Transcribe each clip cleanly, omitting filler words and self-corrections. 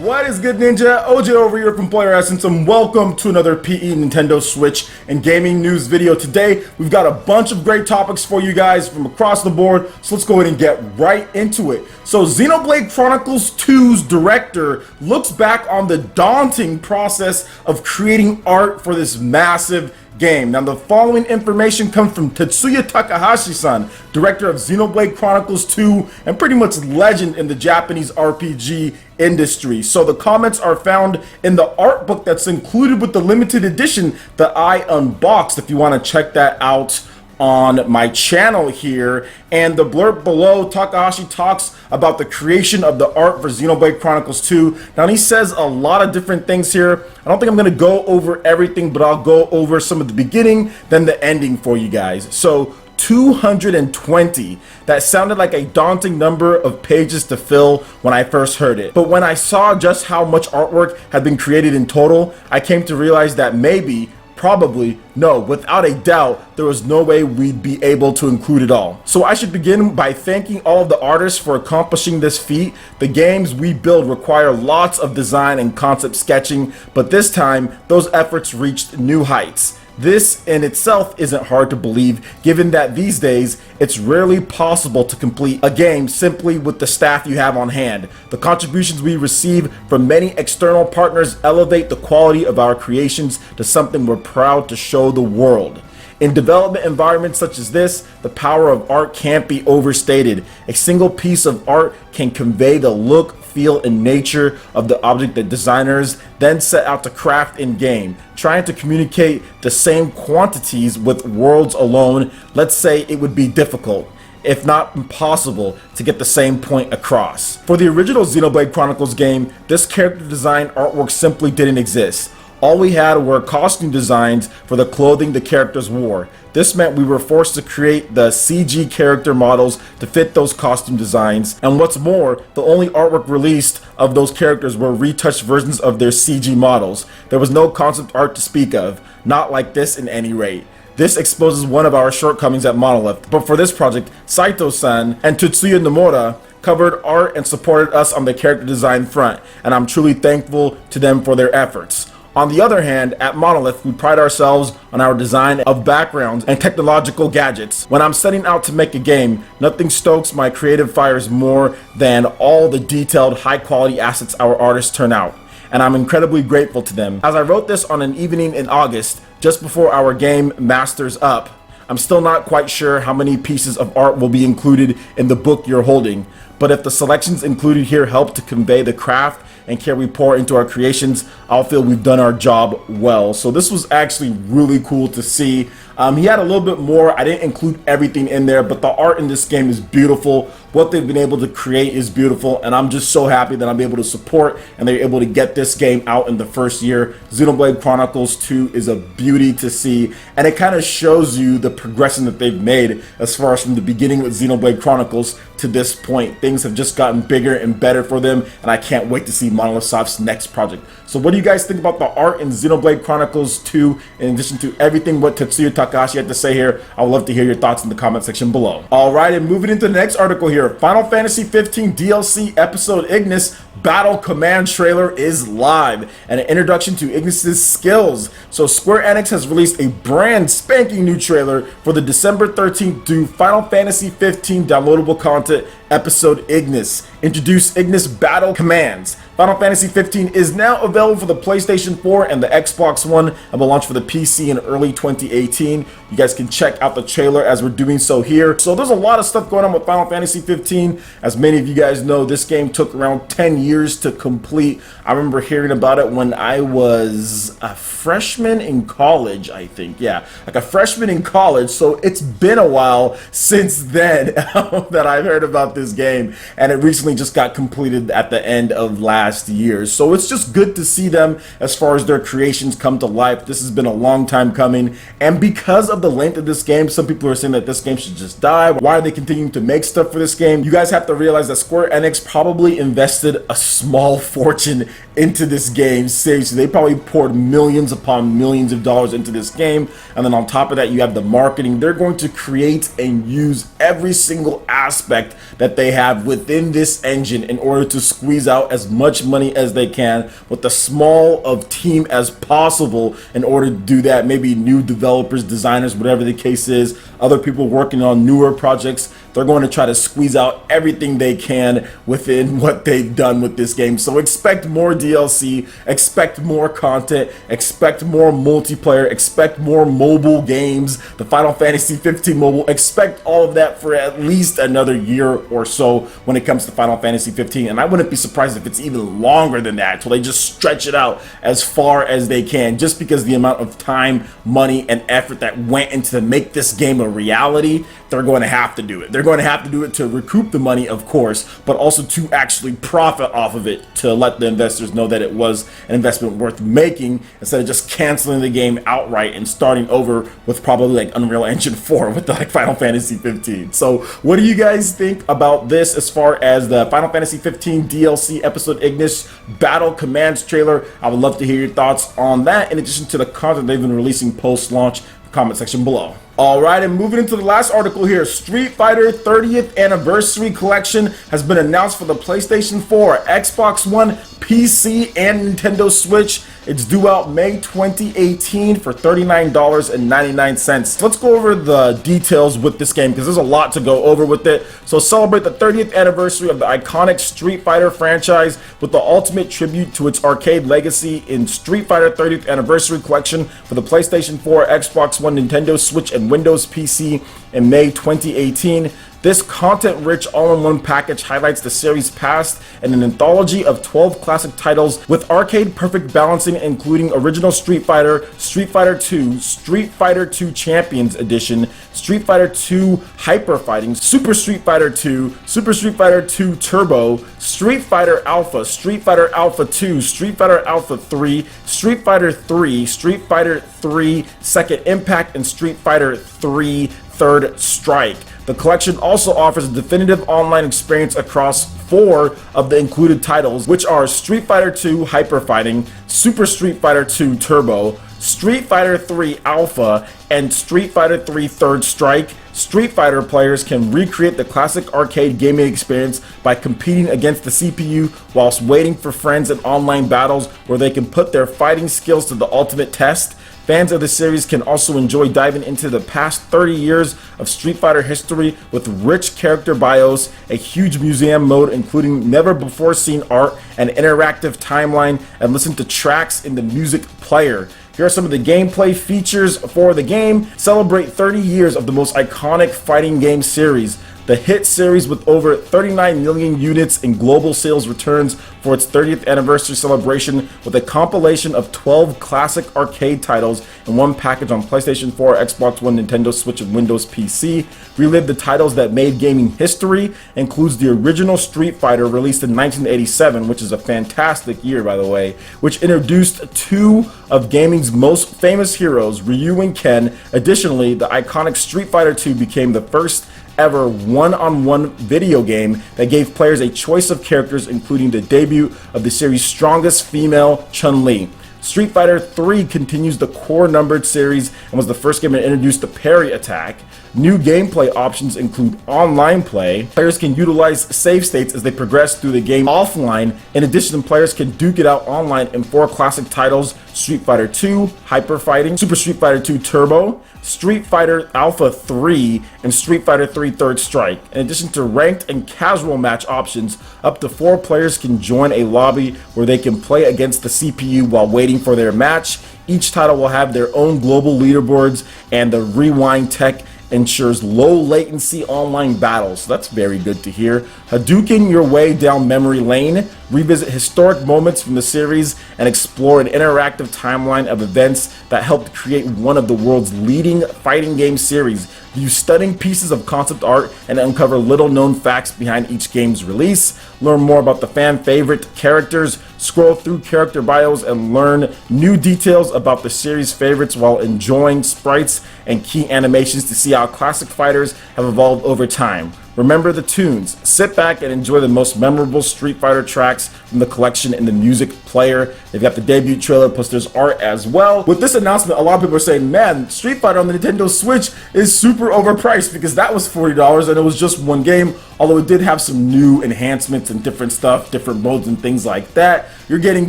What is good, Ninja? OJ over here from Player Essence, and welcome to another PE Nintendo Switch and gaming news video. Today, we've got a bunch of great topics for you guys from across the board, so let's go ahead and get right into it. So, Xenoblade Chronicles 2's director looks back on the daunting process of creating art for this massive game. Now, the following information comes from Tetsuya Takahashi-san, director of Xenoblade Chronicles 2 and pretty much legend in the Japanese RPG industry. So the comments are found in the art book that's included with the limited edition that I unboxed, if you want to check that out on my channel here. And the blurb below, Takahashi talks about the creation of the art for Xenoblade Chronicles 2. Now, he says a lot of different things here. I don't think I'm going to go over everything, but I'll go over some of the beginning, then the ending for you guys. So 220. That sounded like a daunting number of pages to fill when I first heard it. But when I saw just how much artwork had been created in total, I came to realize that maybe, probably, no, without a doubt, there was no way we'd be able to include it all. So I should begin by thanking all of the artists for accomplishing this feat. The games we build require lots of design and concept sketching, but this time, those efforts reached new heights. This in itself isn't hard to believe, given that these days it's rarely possible to complete a game simply with the staff you have on hand. The contributions we receive from many external partners elevate the quality of our creations to something we're proud to show the world. In development environments such as this, the power of art can't be overstated. A single piece of art can convey the look, feel, and nature of the object that designers then set out to craft in game. Trying to communicate the same quantities with words alone, let's say it would be difficult, if not impossible, to get the same point across. For the original Xenoblade Chronicles game, this character design artwork simply didn't exist. All we had were costume designs for the clothing the characters wore. This meant we were forced to create the CG character models to fit those costume designs, and what's more, the only artwork released of those characters were retouched versions of their CG models. There was no concept art to speak of, not like this in any rate. This exposes one of our shortcomings at Monolith, but for this project, Saito-san and Tetsuya Nomura covered art and supported us on the character design front, and I'm truly thankful to them for their efforts. On the other hand, at Monolith, we pride ourselves on our design of backgrounds and technological gadgets. When I'm setting out to make a game, nothing stokes my creative fires more than all the detailed, high-quality assets our artists turn out, and I'm incredibly grateful to them. As I wrote this on an evening in August, just before our game masters up, I'm still not quite sure how many pieces of art will be included in the book you're holding, but if the selections included here help to convey the craft and care we pour into our creations, I'll feel we've done our job well. So this was actually really cool to see. He had a little bit more. I didn't include everything in there, but the art in this game is beautiful. What they've been able to create is beautiful, and I'm just so happy that I'm able to support and they're able to get this game out in the first year. Xenoblade Chronicles 2 is a beauty to see, and it kind of shows you the progression that they've made as far as from the beginning with Xenoblade Chronicles to this point. Things have just gotten bigger and better for them, and I can't wait to see Monolith Soft's next project. So what do you guys think about the art in Xenoblade Chronicles 2, in addition to everything what Tetsuya Takahashi had to say here? I would love to hear your thoughts in the comment section below. Alright, and moving into the next article here, Final Fantasy 15 DLC episode Ignis Battle Command trailer is live, and an introduction to Ignis's skills. So Square Enix has released a brand spanking new trailer for the December 13th due Final Fantasy 15 downloadable content episode Ignis. Introduce Ignis Battle Commands. Final Fantasy 15 is now available for the PlayStation 4 and the Xbox One and will launch for the PC in early 2018. You guys can check out the trailer as we're doing so here. So there's a lot of stuff going on with Final Fantasy 15. As many of you guys know, this game took around 10 years to complete. I remember hearing about it when I was a freshman in college, I think. Yeah, like a freshman in college. So it's been a while since then that I've heard about this game, and it recently just got completed at the end of last year. So it's just good to see them as far as their creations come to life. This has been a long time coming, and because of the length of this game, some people are saying that this game should just die. Why are they continuing to make stuff for this game? You guys have to realize that Square Enix probably invested a small fortune into this game. Seriously, they probably poured millions upon millions of dollars into this game, and then on top of that, you have the marketing. They're going to create and use every single aspect that that they have within this engine in order to squeeze out as much money as they can with the small of team as possible in order to do that. Maybe new developers, designers, whatever the case is, other people working on newer projects. They're going to try to squeeze out everything they can within what they've done with this game. So expect more DLC, expect more content, expect more multiplayer, expect more mobile games, the Final Fantasy 15 mobile. Expect all of that for at least another year or so when it comes to Final Fantasy 15. And I wouldn't be surprised if it's even longer than that, so they just stretch it out as far as they can, just because the amount of time, money, and effort that went into to make this game a reality. They're going to have to do it. They're going to have to do it to recoup the money, of course, but also to actually profit off of it, to let the investors know that it was an investment worth making, instead of just canceling the game outright and starting over with probably like Unreal Engine 4 with like Final Fantasy 15. So what do you guys think about this as far as the Final Fantasy 15 DLC episode Ignis Battle Commands trailer? I would love to hear your thoughts on that, in addition to the content they've been releasing post-launch. Comment section below. Alright, and moving into the last article here, Street Fighter 30th Anniversary Collection has been announced for the PlayStation 4, Xbox One, PC, and Nintendo Switch. It's due out May 2018 for $39.99. Let's go over the details with this game, because there's a lot to go over with it. So celebrate the 30th anniversary of the iconic Street Fighter franchise with the ultimate tribute to its arcade legacy in Street Fighter 30th Anniversary Collection for the PlayStation 4, Xbox One, Nintendo Switch, and Windows PC in May 2018. This content-rich all-in-one package highlights the series' past and an anthology of 12 classic titles with arcade-perfect balancing, including original Street Fighter, Street Fighter II, Street Fighter II Champions Edition, Street Fighter II Hyper Fighting, Super Street Fighter II, Super Street Fighter II Turbo, Street Fighter Alpha, Street Fighter Alpha 2, Street Fighter Alpha 3, Street Fighter 3, Street Fighter 3 Second Impact, and Street Fighter 3 Third Strike. The collection also offers a definitive online experience across 4 of the included titles, which are Street Fighter II Hyper Fighting, Super Street Fighter II Turbo, Street Fighter 3 Alpha, and Street Fighter 3 Third Strike. Street Fighter players can recreate the classic arcade gaming experience by competing against the CPU whilst waiting for friends in online battles where they can put their fighting skills to the ultimate test. Fans of the series can also enjoy diving into the past 30 years of Street Fighter history with rich character bios, a huge museum mode including never-before-seen art, an interactive timeline, and listen to tracks in the music player. Here are some of the gameplay features for the game. Celebrate 30 years of the most iconic fighting game series. The hit series with over 39 million units in global sales returns for its 30th anniversary celebration with a compilation of 12 classic arcade titles in one package on PlayStation 4, Xbox One, Nintendo Switch, and Windows PC. Relive the titles that made gaming history. Includes the original Street Fighter released in 1987, which is a fantastic year by the way, which introduced 2 of gaming's most famous heroes, Ryu and Ken. Additionally, the iconic Street Fighter 2 became the first ever one-on-one video game that gave players a choice of characters, including the debut of the series' strongest female, Chun-Li. Street Fighter 3 continues the core numbered series and was the first game to introduce the parry attack. New gameplay options include online play. Players can utilize save states as they progress through the game offline. In addition, players can duke it out online in 4 classic titles: Street Fighter 2 Hyper Fighting, Super Street Fighter 2 Turbo, Street Fighter Alpha 3, and Street Fighter 3 Third Strike. In addition to ranked and casual match options, up to 4 players can join a lobby where they can play against the CPU while waiting for their match. Each title will have their own global leaderboards, and the rewind tech ensures low latency online battles. That's very good to hear. Hadouken your way down memory lane, revisit historic moments from the series, and explore an interactive timeline of events that helped create one of the world's leading fighting game series. View stunning pieces of concept art and uncover little known facts behind each game's release. Learn more about the fan favorite characters, scroll through character bios, and learn new details about the series favorites while enjoying sprites and key animations to see how classic fighters have evolved over time. remember the tunes. Sit back and enjoy the most memorable Street Fighter tracks from the collection in the music player. They've got the debut trailer, plus there's art as well. With this announcement, a lot of people are saying, man, Street Fighter on the Nintendo Switch is super overpriced because that was $40 and it was just one game, although it did have some new enhancements and different stuff, different modes and things like that. You're getting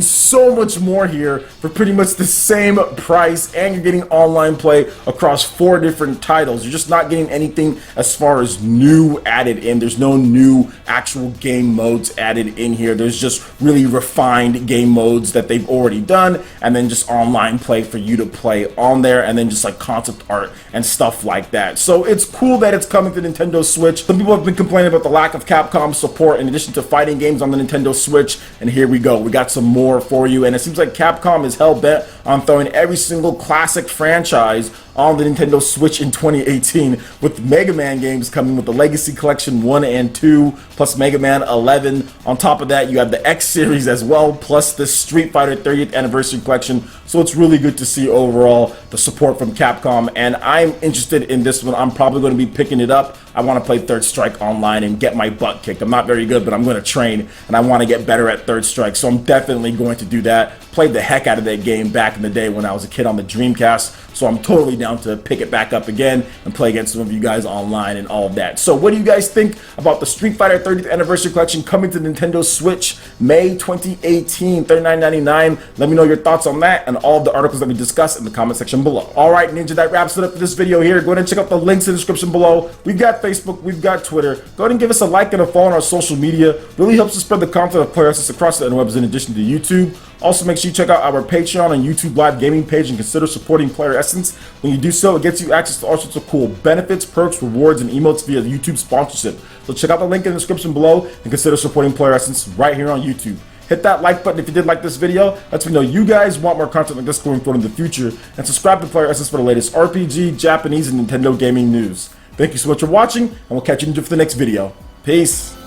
so much more here for pretty much the same price, and you're getting online play across 4 different titles. You're just not getting anything as far as new added in. There's no new actual game modes added in here. There's just really refined game modes that they've already done, and then just online play for you to play on there, and then just like concept art and stuff like that. So it's cool that it's coming to Nintendo Switch. Some people have been complaining about the lack of Capcom support in addition to fighting games on the Nintendo Switch, and here we go. We got some more for you, and it seems like Capcom is hell-bent on throwing every single classic franchise on the Nintendo Switch in 2018, with Mega Man games coming with the Legacy Collection 1 and 2, plus Mega Man 11. On top of that, you have the X series as well, plus the Street Fighter 30th Anniversary Collection. So it's really good to see overall the support from Capcom, and I'm interested in this one. I'm probably going to be picking it up. I want to play Third Strike online and get my butt kicked. I'm not very good, but I'm going to train, and I want to get better at Third Strike, so I'm definitely going to do that. Played the heck out of that game back in the day when I was a kid on the Dreamcast, so I'm totally down to pick it back up again and play against some of you guys online and all of that. So what do you guys think about the Street Fighter 30th Anniversary Collection coming to Nintendo Switch May 2018, $39.99? Let me know your thoughts on that and all of the articles that we discussed in the comment section below. Alright, Ninja, that wraps it up for this video here. Go ahead and check out the links in the description below. We've got Facebook, we've got Twitter. Go ahead and give us a like and a follow on our social media. Really helps us spread the content of Player Essence across the interwebs in addition to YouTube. Also, make sure you check out our Patreon and YouTube Live gaming page and consider supporting Player Essence. When you do so, it gets you access to all sorts of cool benefits, perks, rewards, and emotes via YouTube sponsorship. So check out the link in the description below and consider supporting Player Essence right here on YouTube. Hit that like button if you did like this video. Lets me know you guys want more content like this going forward in the future. And subscribe to Player Essence for the latest RPG, Japanese, and Nintendo gaming news. Thank you so much for watching, and we'll catch you for the next video. Peace.